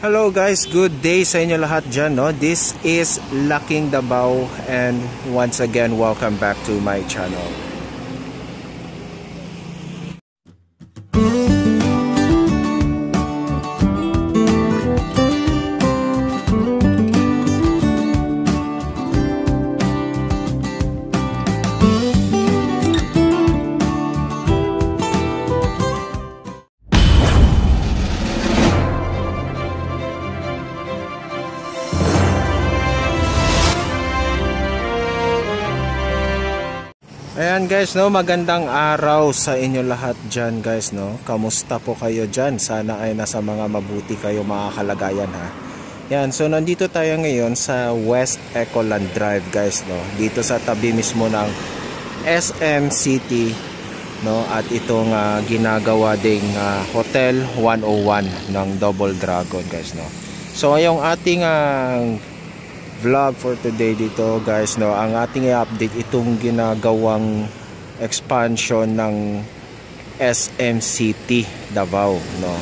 Hello guys, good day sa inyo lahat dyan, no? This is Laking Davao and once again, welcome back to my channel. Ayan guys, no, magandang araw sa inyo lahat dyan guys, no. Kamusta po kayo dyan? Sana ay nasa mga mabuti kayo mga kalagayan, ha. Yan, so nandito tayo ngayon sa West Ecoland Drive guys, no. Dito sa tabi mismo ng SM City, no. At itong ginagawa ding Hotel 101 ng Double Dragon guys, no. So yung ating vlog for today dito guys, no, ang ating i-update itong ginagawang expansion ng SM City Davao, no.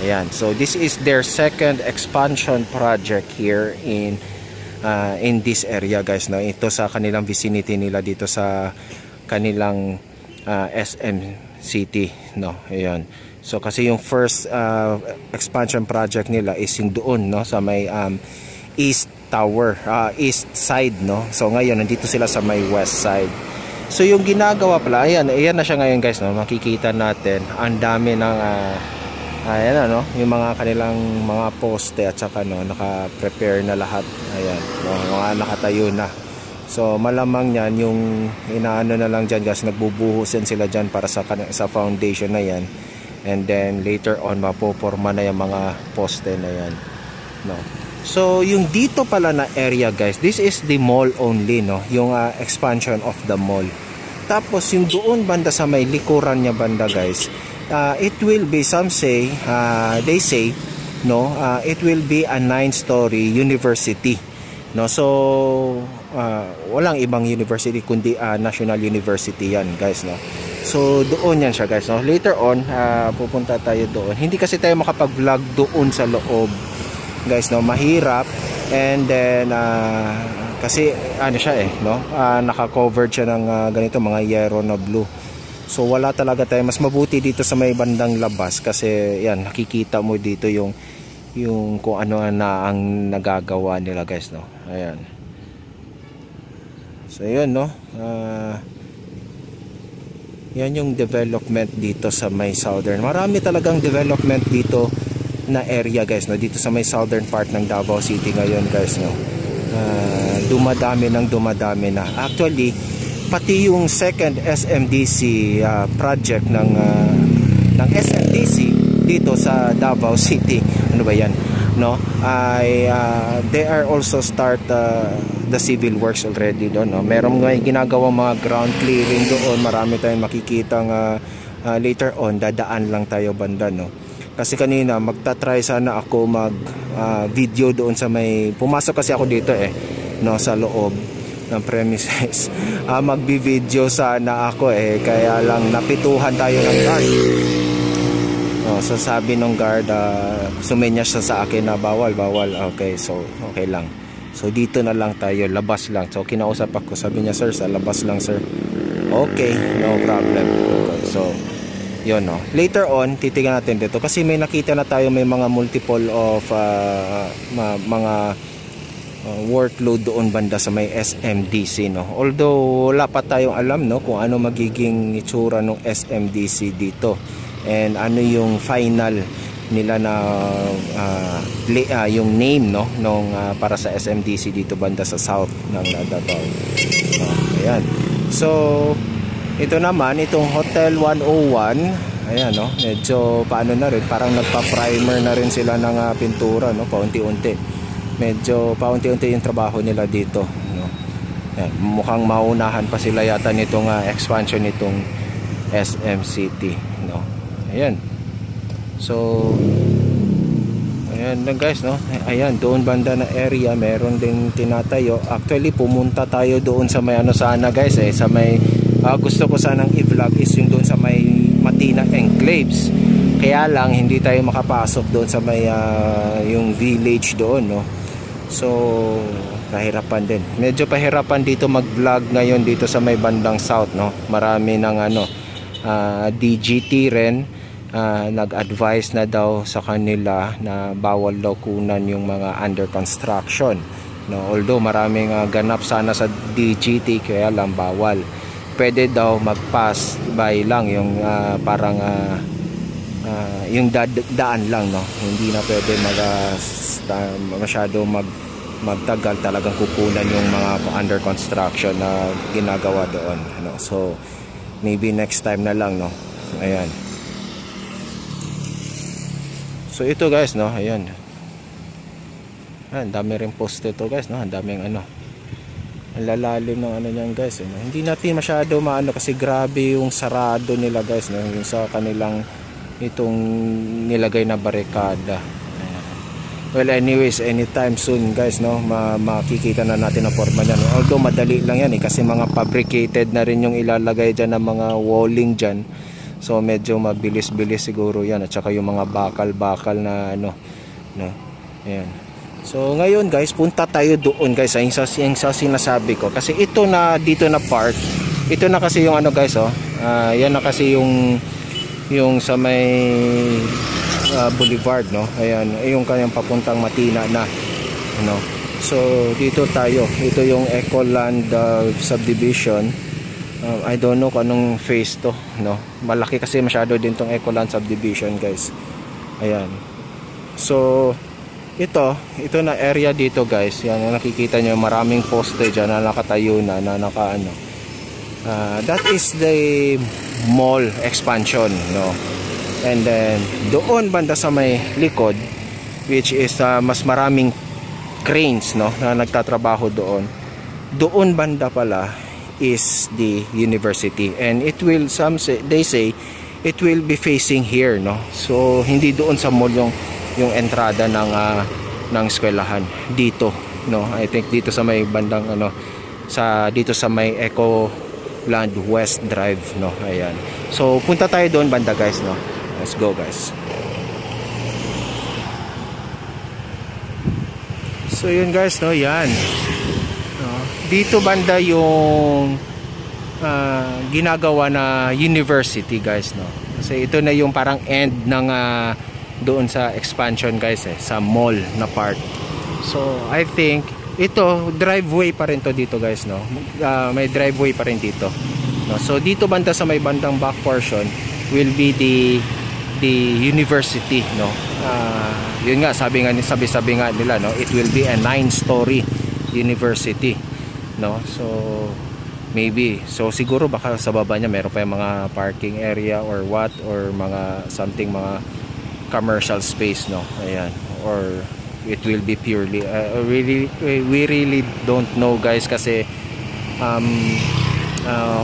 Ayan, so this is their second expansion project here in this area guys, no. Ito sa kanilang vicinity nila dito sa kanilang SM City, no. Ayan, so kasi yung first expansion project nila is yung doon, no, sa may East Tower, east side, no. So ngayon nandito sila sa may west side. So yung ginagawa pala, ayan na siya ngayon guys, no. Makikita natin ang dami ng ayan, no, yung mga kanilang mga poste at saka, no, naka-prepare na lahat. Ayan, no, mga nakatayo na. So malamang yan yung inaano na lang dyan guys, nagbubuhusan sila dyan para sa foundation na yan, and then later on mapoporma na yung mga poste na yan, no. So yung dito pala na area guys, this is the mall only, no, yung expansion of the mall. Tapos yung doon banda sa may likuran niya banda guys, it will be, they say, no, it will be a 9-story university, no. So walang ibang university kundi National University yan guys, no. So doon yan siya guys, no. Later on pupunta tayo doon. Hindi kasi tayo makapag-vlog doon sa loob guys, no, mahirap, and then kasi ano siya no, naka-covered siya ng ganito mga yero na blue. So wala talaga tayo, mas mabuti dito sa may bandang labas kasi yan nakikita mo dito yung kung ano na ang nagagawa nila guys, no. Ayan, so yun, no, yan yung development dito sa may southern. Marami talagang development dito na area guys, no, dito sa may southern part ng Davao City ngayon guys, no. Dumadami na actually, pati yung second SMDC project ng SMDC dito sa Davao City, ano ba yan, no, they are also start the civil works already doon, no. Merong ginagawang mga ground clearing doon. Marami tayong makikitang later on dadaan lang tayo banda, no. Kasi kanina magta-try sana ako mag video doon sa may, pumasok kasi ako dito no, sa loob ng premises. Magbi-video sana ako kaya lang napituhan tayo ng guard. So sabi ng guard, sumenyas siya sa akin na bawal. Okay, so okay lang. So dito na lang tayo, labas lang. So kinausap ako, sabi niya, sir, sa labas lang sir. Okay, no problem. Okay, so yun, no. Later on titingnan natin dito kasi may nakita na tayo, may mga multiple of mga workload doon banda sa may SMDC, no. Although wala pa tayong alam, no, kung ano magiging itsura ng SMDC dito and ano yung final nila na yung name, no, nung para sa SMDC dito banda sa south ng Davao. Ayan, so ito naman, itong Hotel 101, ayan, no, medyo paano na rin, parang nagpa-primer na rin sila ng pintura, no, paunti-unti. Medyo paunti-unti yung trabaho nila dito, no. Ayan, mukhang maunahan pa sila yata nitong expansion nitong SM City, no. Ayan. So ayan lang guys, no. Ayan, doon banda na area meron ding tinatayo. Actually pumunta tayo doon sa may ano sana guys, sa may gusto ko sanang i-vlog is yung doon sa may Matina Enclaves. Kaya lang hindi tayo makapasok doon sa may yung village doon, no. So kahirapan din. Medyo pahirapan dito mag-vlog ngayon dito sa may bandang south, no. Marami ng DGT rin nag-advise na daw sa kanila na bawal daw kunan yung mga under construction, no. Although maraming ganap sana sa DGT, kaya lang bawal. Pwede daw mag-pass by lang yung parang yung daan lang, no. Hindi na pwede masyado magtagal, talagang kukunan yung mga under construction na ginagawa doon, no. So maybe next time na lang, no. Ayan. So ito guys, no, ayan. Ang dami rin poste to guys, no. Ang daming ang lalalim ng niyan guys, no? Hindi natin masyado maano kasi grabe yung sarado nila guys, no, yung sa kanilang itong nilagay na barikada. Well, anyways, anytime soon guys, no, makikita na natin ang forma niyan. Although madali lang yan kasi mga fabricated na rin yung ilalagay dyan ng mga walling dyan. So medyo mabilis-bilis siguro yan. At saka yung mga bakal-bakal na no. Ayan. So ngayon guys, punta tayo doon guys, yung sa sinasabi ko. Kasi ito na dito na part, ito na kasi yung guys, yan na kasi yung sa may boulevard, no. Ayan, yung kanyang papuntang Matina na, no. So dito tayo, ito yung Ecoland subdivision. I don't know kung anong phase to, no. Malaki kasi masyado din tong Ecoland subdivision guys. Ayan. So ito na area dito guys, yan nakikita nyo, maraming poste dyan na nakatayo na nakaano. That is the mall expansion, no. And then doon banda sa may likod, which is mas maraming cranes, no, na nagtatrabaho doon. Doon banda pala is the university, and it will, they say it will be facing here, no. So hindi doon sa mall yung entrada ng eskwelahan dito, no. I think dito sa may bandang dito sa may Ecoland West Drive, no. Ayan. So punta tayo doon banda guys, no. Let's go guys. So yun guys, no, yan. Dito banda yung ginagawa na university guys, no. Kasi ito na yung parang end ng doon sa expansion guys, sa mall na part. So I think ito driveway pa rin to dito guys, no. May driveway pa rin dito, no. So dito banda sa may bandang back portion will be the university, no. Yun nga, sabi nga nila, no, it will be a 9-story university, no. So maybe, so siguro baka sa baba niya meron pa yung mga parking area or what, or mga something, mga commercial space, no. Ayan, or it will be purely we really don't know guys, kasi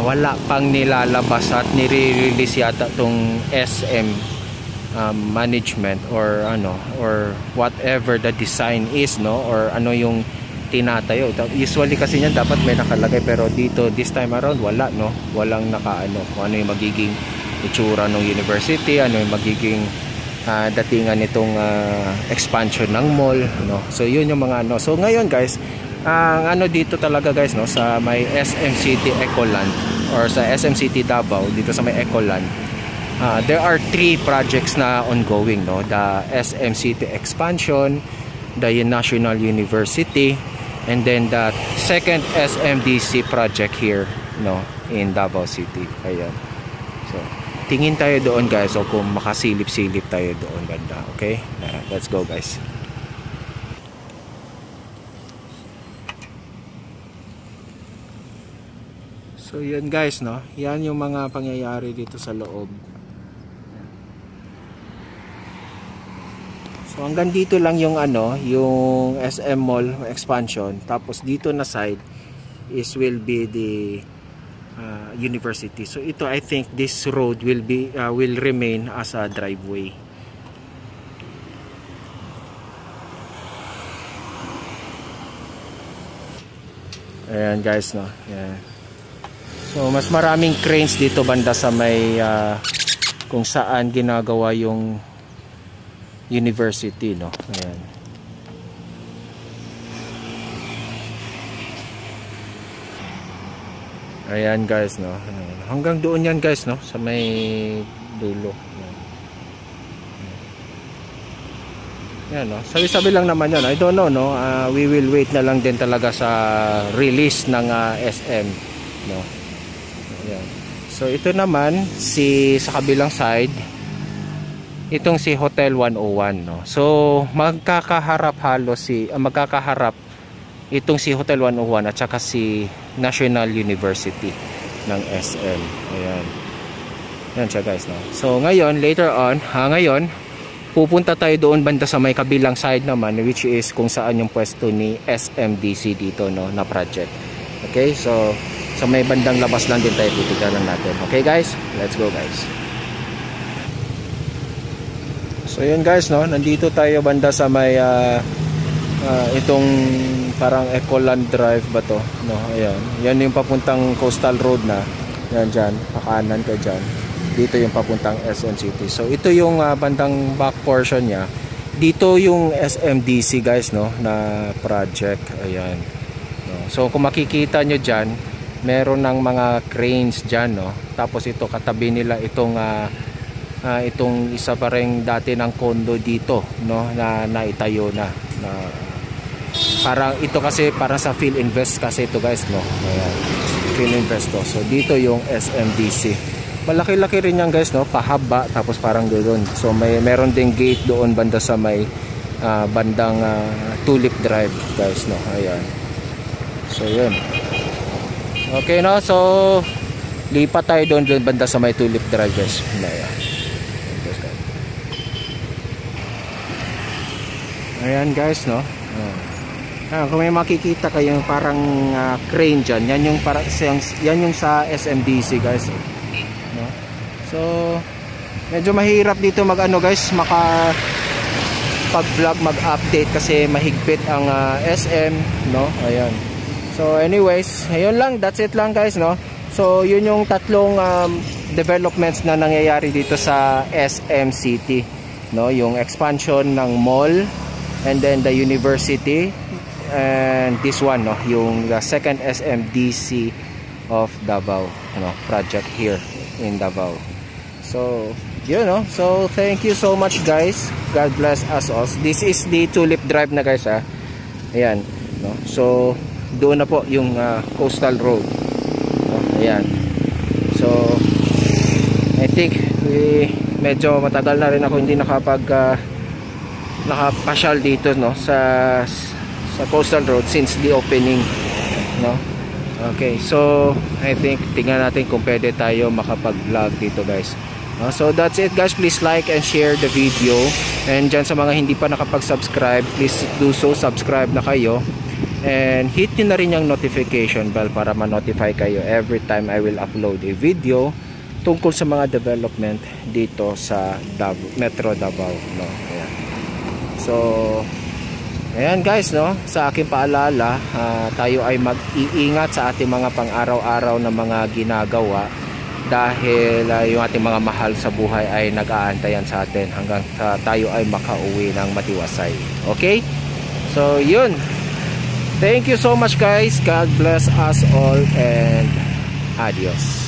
wala pang nilalabas at nire-release yata tong SM management or or whatever the design is, no, or yung tinatayo. Usually kasi niyan dapat may nakalagay, pero dito this time around wala, no. Walang kung ano yung magiging itsura ng university, ano yung magiging datingan nitong expansion ng mall, no. So yun yung mga So ngayon guys, ang dito talaga guys, no, sa may SM City Ecoland or sa SM City Davao, dito sa may Ecoland, there are 3 projects na ongoing, no. The SM City expansion, the National University, and then the second SMDC project here, no, in Davao City. Ayan. So tingin tayo doon guys, o kung makasilip-silip tayo doon banda. Okay, let's go guys. So yan guys, no, yan yung mga pangyayari dito sa loob. So hanggang dito lang yung yung SM Mall expansion, tapos dito na side is will be the university. So ito, I think this road will remain as a driveway. Ayan guys, no. Ayan. So mas maraming cranes dito banda sa may kung saan ginagawa yung university, no. Ayan. Ayan guys, no. Hanggang doon yan guys, no, sa may dulo. Yan, no. Sabi-sabi lang naman yan. I don't know, no. We will wait na lang din talaga sa release ng SM, no. Ayan. So ito naman sa kabilang side, itong si Hotel 101, no. So magkakaharap magkakaharap itong si Hotel 101 at saka si National University ng SM. Ayan. Yan siya guys, no. So ngayon, later on, ngayon pupunta tayo doon banda sa may kabilang side naman, which is kung saan yung pwesto ni SMDC dito, no, na project. Okay, so sa may bandang labas lang din tayo titignan natin. Okay guys, let's go guys. So yun guys, no, nandito tayo banda sa may itong parang Ecoland Drive ba to, no. Ayan, yan yung papuntang Coastal Road na yan, dyan, pakanan ka dyan. Dito yung papuntang SM City. So ito yung bandang back portion niya. Dito yung SMDC guys, no, na project. Ayan, no. So kung makikita nyo dyan, meron ng mga cranes dyan, no. Tapos ito katabi nila itong itong isa pa ring dati ng condo dito, no, na naitayo na parang ito kasi para sa PhilInvest kasi ito guys, no. Ayan, PhilInvest to. So dito yung SMDC. Malaki-laki rin yan guys, no, pahaba, tapos parang ganoon. So meron ding gate doon banda sa may bandang Tulip Drive guys, no. Ayan. So yun. Okay, no. So lipat tayo doon banda sa may Tulip Drive guys. Ayan. Ayan guys, no. Kung may makikita kayo parang crane dyan, yan yung sa SMDC guys, no? So medyo mahirap dito guys, pag-vlog, mag-update kasi mahigpit ang SM, no. Ayan. So anyways, ayun lang, that's it lang guys, no. So yun yung tatlong developments na nangyayari dito sa SM City, no. Yung expansion ng mall, and then the university, and this one, no, yung the second SMDC of Davao, no, project here in Davao. So yun, no. So thank you so much guys, God bless us all. This is the Tulip Drive na guys, ayan, no. So doon na po yung Coastal Road, no? Ayan. So I think medyo matagal na rin ako hindi nakapasyal dito, no, sa Coastal Road since the opening, no. Okay, so I think tingnan natin kung pwede tayo makapag-vlog dito guys. So that's it guys, please like and share the video, and dyan sa mga hindi pa nakapag-subscribe, please do so, subscribe na kayo, and hit nyo na rin yung notification bell para ma-notify kayo every time I will upload a video tungkol sa mga development dito sa Metro Davao, no. Ayan. So ayan guys, no, sa aking paalala, tayo ay mag-iingat sa ating mga pang-araw-araw na mga ginagawa, dahil yung ating mga mahal sa buhay ay nag-aantayan sa atin hanggang tayo ay makauwi ng matiwasay. Okay? So yun, thank you so much guys, God bless us all, and adios.